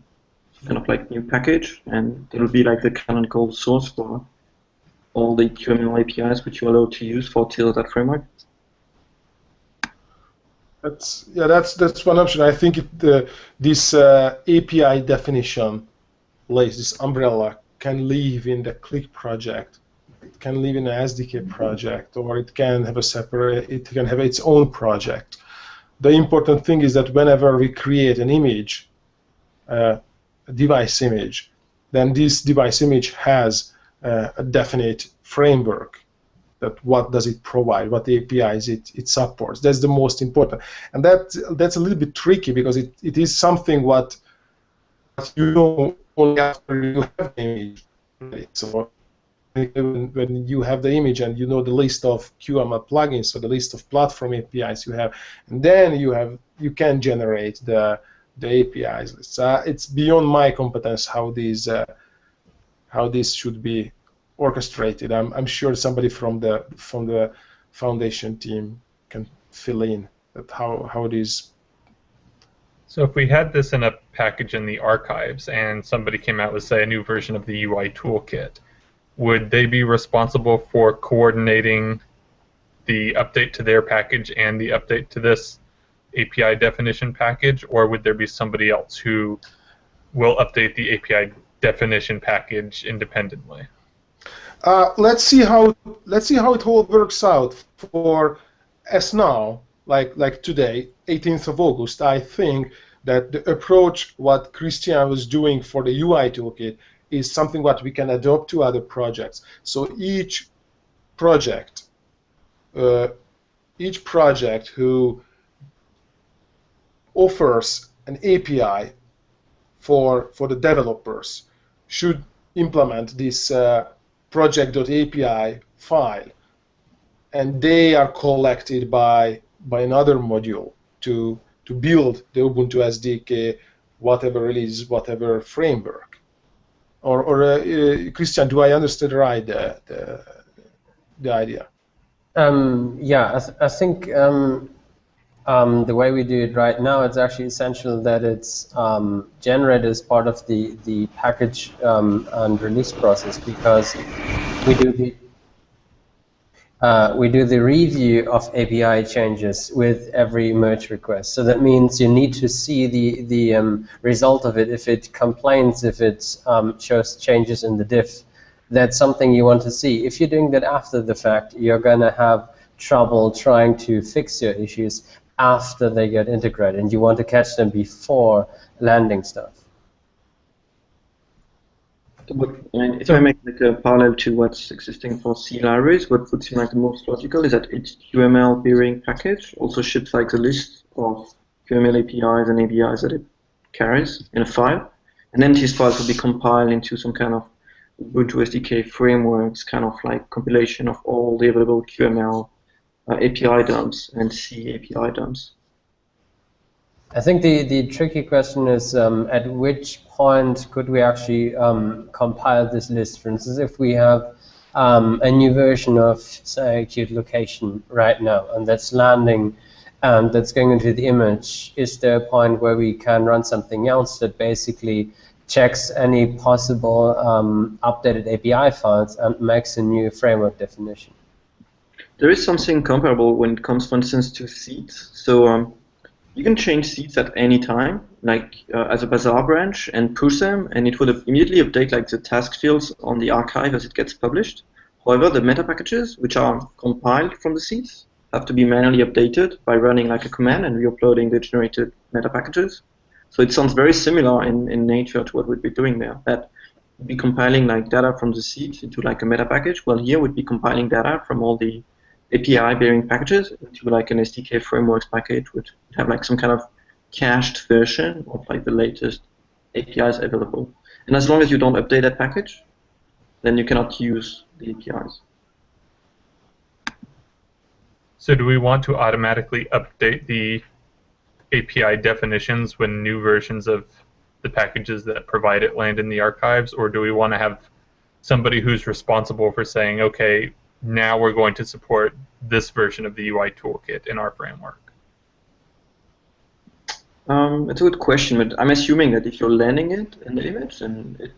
kind of like new package, and it would be like the canonical source for all the QML APIs which you're allowed to use for that framework? That's one option. I think this API definition lays, this umbrella, can live in the Click project. It can live in an SDK project, or it can have its own project. The important thing is that whenever we create an image, a device image, then this device image has a definite framework. That what does it provide, what APIs it supports. That's the most important, and that's a little bit tricky because it is something what you know only after you have the image. So when you have the image and you know the list of QML plugins or the list of platform APIs you have, and then you can generate the APIs. It's beyond my competence how this should be orchestrated. I'm sure somebody from the foundation team can fill in that how it is. So if we had this in a package in the archives and somebody came out with, say, a new version of the UI toolkit, would they be responsible for coordinating the update to their package and the update to this API definition package, or would there be somebody else who will update the API definition package independently? Let's see how it all works out. For as now, like today, 18th of August, I think that the approach what Christian was doing for the UI toolkit is something what we can adopt to other projects. So each project who offers an API for the developers should implement this project.api file, and they are collected by another module to build the Ubuntu SDK, whatever release, whatever framework. Or Christian, do I understand right the idea? Yeah, I think the way we do it right now, it's actually essential that it's generated as part of the package and release process, because we do the review of API changes with every merge request. So that means you need to see the result of it. If it complains, if it shows changes in the diff, that's something you want to see. If you're doing that after the fact, you're going to have trouble trying to fix your issues after they get integrated, and you want to catch them before landing stuff. If I make like a parallel to what's existing for C libraries, what would seem like the most logical is that each QML bearing package also ships like the list of QML APIs and ABIs that it carries in a file, And then these files will be compiled into some kind of Ubuntu SDK frameworks, kind of like compilation of all the available QML API dumps and C API dumps. I think the tricky question is at which point could we actually compile this list? For instance, if we have a new version of, say, Qt location right now, and that's landing, and that's going into the image, is there a point where we can run something else that basically checks any possible updated API files and makes a new framework definition? There is something comparable when it comes, for instance, to seeds. So you can change seeds at any time, like as a bazaar branch, and push them, and it would immediately update like the task fields on the archive as it gets published. However, the meta packages, which are compiled from the seeds, have to be manually updated by running like a command and re-uploading the generated meta packages. So it sounds very similar in nature to what we'd be doing there. That would be compiling like data from the seeds into like a meta package. Well, here we'd be compiling data from all the API-bearing packages into like an SDK frameworks package, which would have like some kind of cached version of like the latest APIs available. And as long as you don't update that package, then you cannot use the APIs. So do we want to automatically update the API definitions when new versions of the packages that provide it land in the archives, or do we want to have somebody who's responsible for saying, okay, now we're going to support this version of the UI toolkit in our framework? It's a good question, but I'm assuming that if you're landing it in the image, and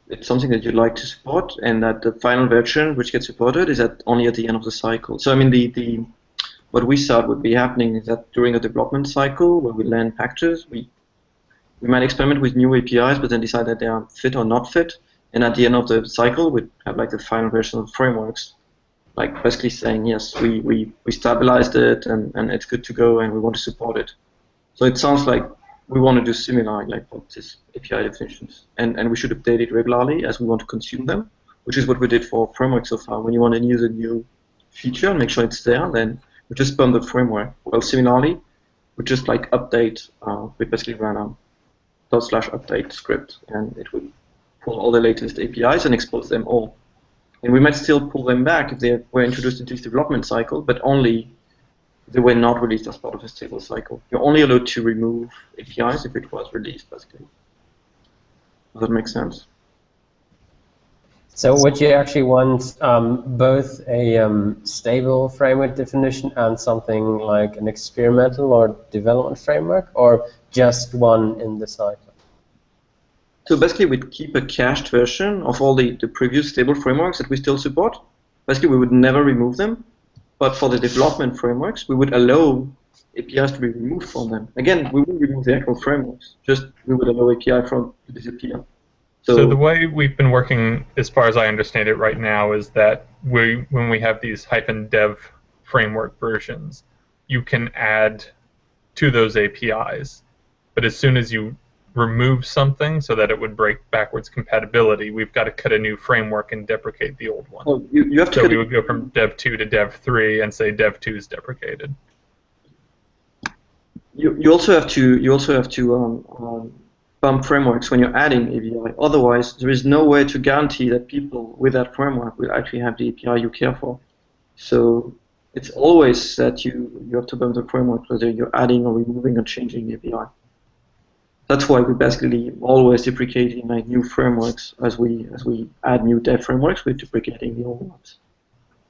it's something that you'd like to support, and that the final version which gets supported is only at the end of the cycle. So I mean, what we thought would be happening is that during a development cycle where we land packages, we might experiment with new APIs, but then decide that they are fit or not fit, and at the end of the cycle, we'd have like the final version of frameworks, like basically saying, yes, we stabilized it, and it's good to go, and we want to support it. So it sounds like we want to do similar, like what this API definitions, and we should update it regularly as we want to consume them, which is what we did for framework so far. When you want to use a new feature and make sure it's there, then we just pump the framework. Well, similarly, we just like update, we basically run a /update script, and it will pull all the latest APIs and expose them all. And we might still pull them back if they were introduced into this development cycle, but only if they were not released as part of a stable cycle. You're only allowed to remove APIs if it was released, basically. Does that make sense? So would you actually want both a stable framework definition and something like an experimental or development framework, or just one in the cycle? So basically we'd keep a cached version of all the previous stable frameworks that we still support. Basically we would never remove them, but for the development frameworks we would allow APIs to be removed from them. Again, we wouldn't remove the actual frameworks, just we would allow API to disappear. So the way we've been working, as far as I understand it right now, is that when we have these -dev framework versions, you can add to those APIs. But as soon as you remove something so that it would break backwards compatibility, we've got to cut a new framework and deprecate the old one. Well, you have to so we would go from dev 2 to dev 3 and say dev 2 is deprecated. You also have to bump frameworks when you're adding API. Otherwise, there is no way to guarantee that people with that framework will actually have the API you care for. So it's always that you have to bump the framework whether you're adding or removing or changing the API. That's why we basically always deprecating like new frameworks as we add new dev frameworks. We're deprecating the old ones.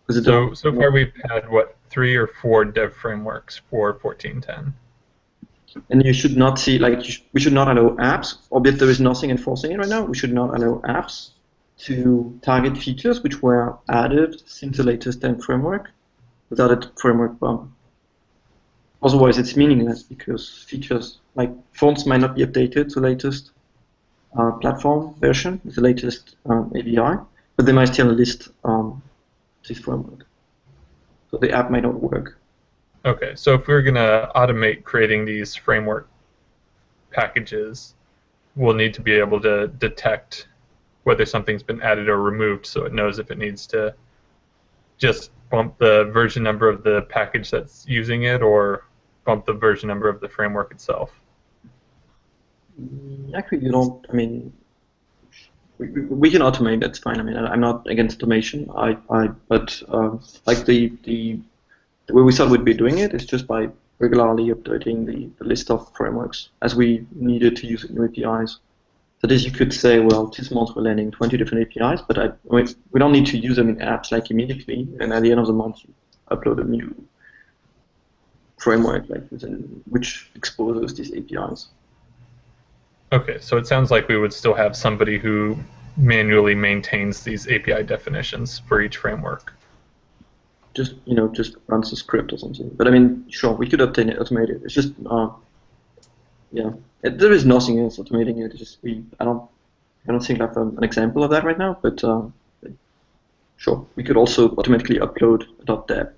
So far we've had what, 3 or 4 dev frameworks for 14.10. And you should not see, like, we should not allow apps, albeit there is nothing enforcing it right now, we should not allow apps to target features which were added since the latest dev framework without a framework bump. Otherwise, it's meaningless because features, like fonts might not be updated to the latest platform version, with the latest API, but they might still list this framework. So the app might not work. Okay, so if we're going to automate creating these framework packages, we'll need to be able to detect whether something's been added or removed so it knows if it needs to just bump the version number of the package that's using it or bump the version number of the framework itself. Actually, you don't. I mean, we can automate. That's fine. I mean, I'm not against automation. But like the way we thought we'd be doing it is just by regularly updating the list of frameworks as we needed to use new APIs. That is, you could say, well, this month we're landing 20 different APIs, but I mean, we don't need to use them in apps like immediately. And at the end of the month, you upload a new framework like which exposes these APIs. Okay, so it sounds like we would still have somebody who manually maintains these API definitions for each framework. Just just runs a script or something. But I mean, sure, we could automate it. It's just yeah, there is nothing else automating it. It's just I don't think I have an example of that right now. But sure, we could also automatically upload a .deb.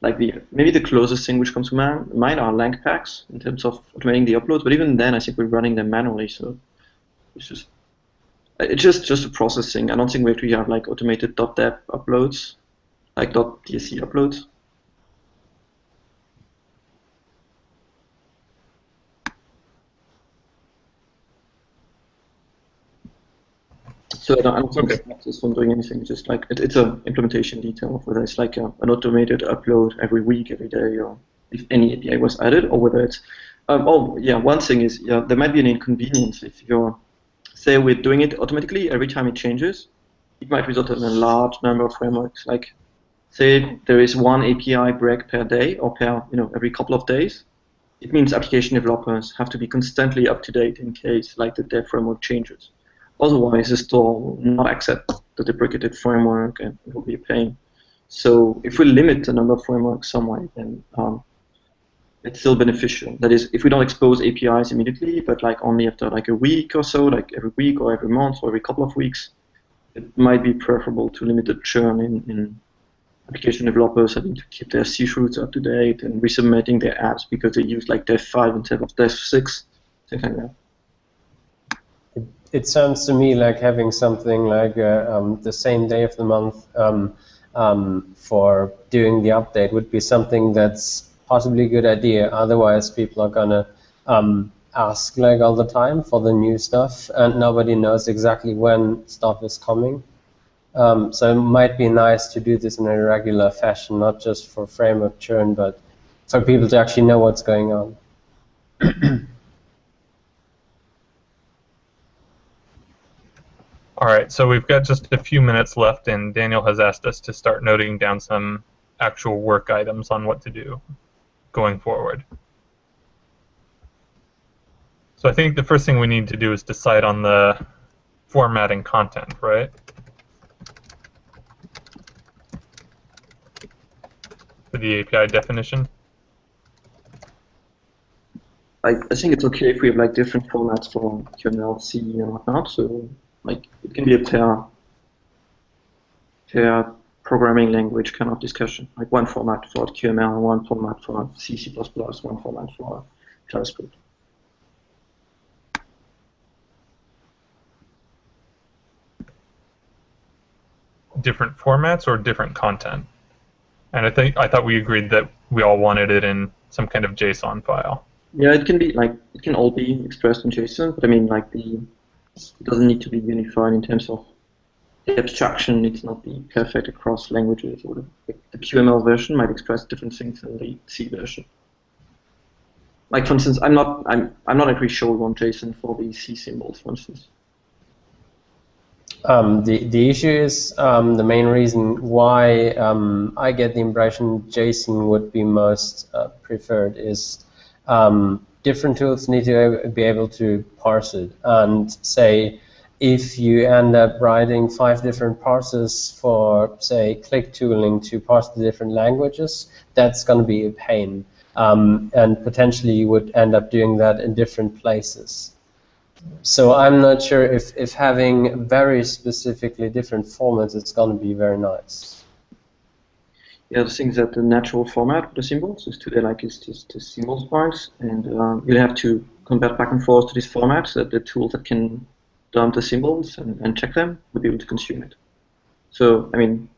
Like maybe the closest thing which comes to mind are lang packs in terms of automating the uploads. But even then, I think we're running them manually. So it's just a processing. I don't think we actually have like automated .deb uploads, like .dsc uploads. So I don't think it stops us from doing anything. It's just like it's an implementation detail, whether it's like an automated upload every week, every day, or if any API was added, or whether it's oh yeah, one thing is there might be an inconvenience if you're say we're doing it automatically every time it changes. It might result in a large number of frameworks. Like say there is one API break per day or per every couple of days. It means application developers have to be constantly up to date in case like the dev framework changes. Otherwise, the store will not accept the deprecated framework, and it will be a pain. So if we limit the number of frameworks some way, then it's still beneficial. That is, if we don't expose APIs immediately, but like only after like a week or so, like every week or every month or every couple of weeks, it might be preferable to limit the churn in application developers having to keep their C routes up to date and resubmitting their apps because they use like Dev 5 instead of Dev 6, things like that. It sounds to me like having something like the same day of the month for doing the update would be something that's possibly a good idea. Otherwise, people are gonna ask like all the time for the new stuff, and nobody knows exactly when stuff is coming. So it might be nice to do this in a regular fashion, not just for framework churn, but for people to actually know what's going on. All right, so we've got just a few minutes left, and Daniel has asked us to start noting down some actual work items on what to do going forward. So I think the first thing we need to do is decide on the formatting content, right? For the API definition. I think it's okay if we have like different formats for QML, C, and whatnot. So like it can be a pair programming language kind of discussion. Like one format for QML, one format for C, C++, one format for JavaScript. Different formats or different content? And I thought we agreed that we all wanted it in some kind of JSON file. Yeah, it can be like it can all be expressed in JSON, but I mean like it doesn't need to be unified in terms of the abstraction needs to not be perfect across languages. Or the QML version might express different things than the C version. Like for instance, I'm not actually sure we want JSON for the C symbols, for instance. The issue is the main reason why I get the impression JSON would be most preferred is different tools need to be able to parse it, and say if you end up writing 5 different parsers for, say, click tooling to parse the different languages, that's going to be a pain, and potentially you would end up doing that in different places. So I'm not sure if having very specifically different formats is going to be very nice. Yeah, the thing is that the natural format of the symbols is today like is just the symbols parts, and you'll have to convert back and forth to this format so that the tool that can dump the symbols and check them will be able to consume it. So I mean,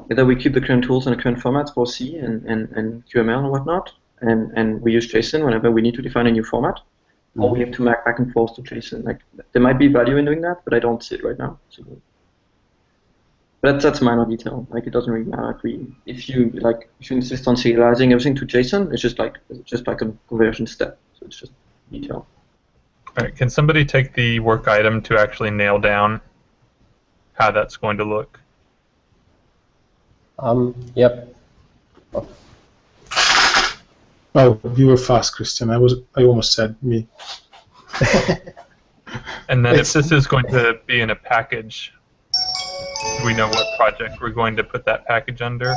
either we keep the current tools and the current formats for C and QML and whatnot, and we use JSON whenever we need to define a new format, or we have to map back and forth to JSON. Like there might be value in doing that, but I don't see it right now. So, but that's minor detail. Like it doesn't really matter if you insist on serializing everything to JSON. It's just like a conversion step. So it's just detail. All right. Can somebody take the work item to actually nail down how that's going to look? Yep. Oh, you were fast, Christian. I almost said me. And then if this is going to be in a package, do we know what project we're going to put that package under?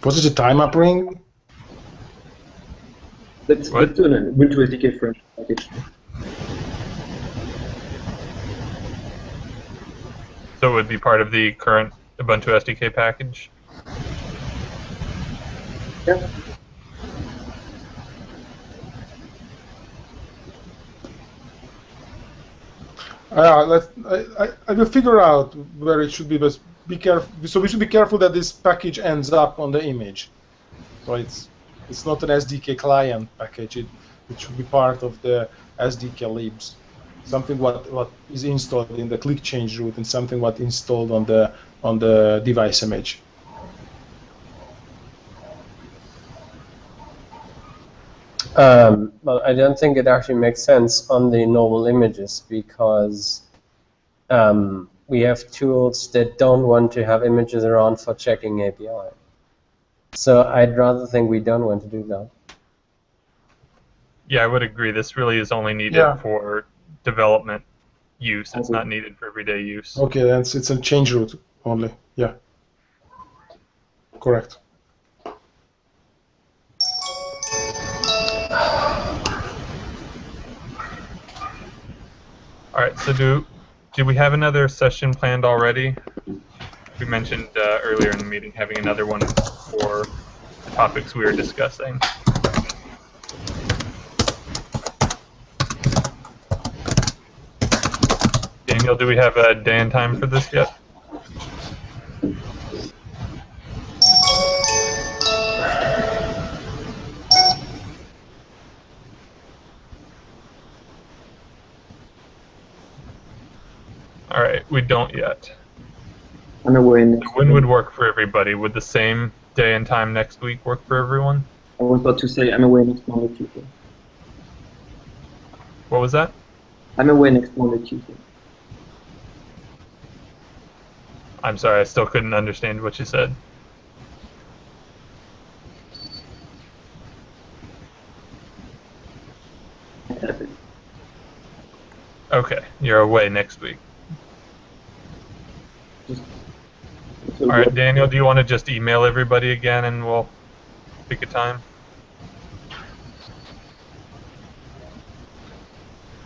What is the time up ring? Let's do an Ubuntu SDK French package. So it would be part of the current Ubuntu SDK package? Yeah. I will figure out where it should be, but be careful. So we should be careful that this package ends up on the image. So it's not an SDK client package. It should be part of the SDK libs. Something what is installed in the click change route and something what installed on the device image. Well, I don't think it actually makes sense on the normal images because we have tools that don't want to have images around for checking API. So I'd rather think we don't want to do that. Yeah, I would agree. This really is only needed for development use. It's not needed for everyday use. Okay, then it's a change route only. Yeah. Correct. All right. So do we have another session planned already? We mentioned earlier in the meeting having another one for the topics we were discussing. Daniel, do we have a day and time for this yet? All right, we don't yet. I'm away next When would work for everybody? Would the same day and time next week work for everyone? I was about to say I'm away next Monday, Tuesday. What was that? I'm away next Monday, Tuesday. I'm sorry, I still couldn't understand what you said. Okay, you're away next week. All right, Daniel, do you want to just email everybody again and we'll pick a time?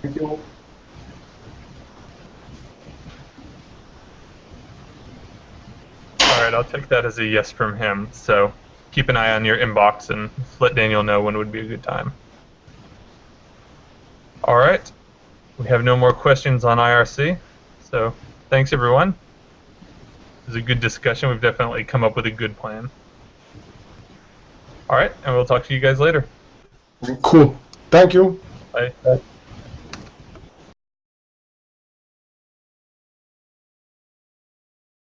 Thank you. All right, I'll take that as a yes from him. So keep an eye on your inbox and let Daniel know when would be a good time. All right, we have no more questions on IRC. So thanks, everyone. It was a good discussion. We've definitely come up with a good plan. All right, and we'll talk to you guys later. Cool. Thank you. Bye.